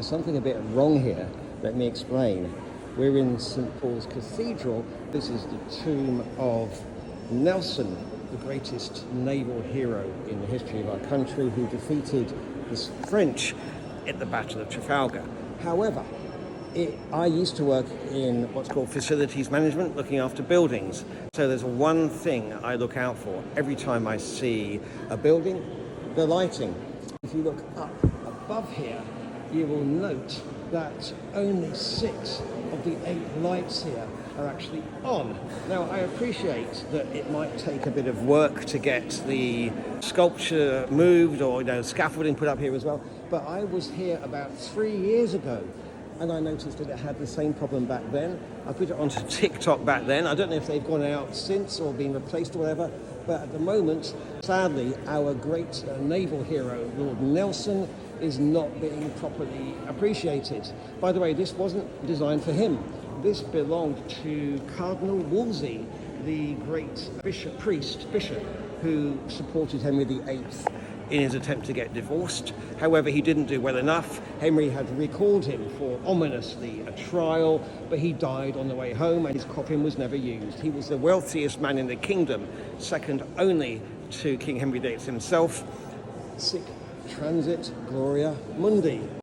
something a bit wrong here. Let me explain. We're in St. Paul's Cathedral. This is the tomb of Nelson, the greatest naval hero in the history of our country, who defeated the French at the Battle of Trafalgar. However, I used to work in what's called facilities management, looking after buildings. So there's one thing I look out for every time I see a building: the lighting. If you look up above here, you will note that only 6 of the 8 lights here are actually on. Now, I appreciate that it might take a bit of work to get the sculpture moved, or scaffolding put up here as well, but I was here about 3 years ago and I noticed that it had the same problem back then. I put it onto TikTok back then. I don't know if they've gone out since or been replaced or whatever, but at the moment, sadly, our great naval hero, Lord Nelson, is not being properly appreciated. By the way, this wasn't designed for him. This belonged to Cardinal Wolsey, the great bishop who supported Henry VIII in his attempt to get divorced. However, he didn't do well enough. Henry had recalled him for, ominously, a trial, but he died on the way home and his coffin was never used. He was the wealthiest man in the kingdom, second only to King Henry VIII himself. Sic transit Gloria Mundi.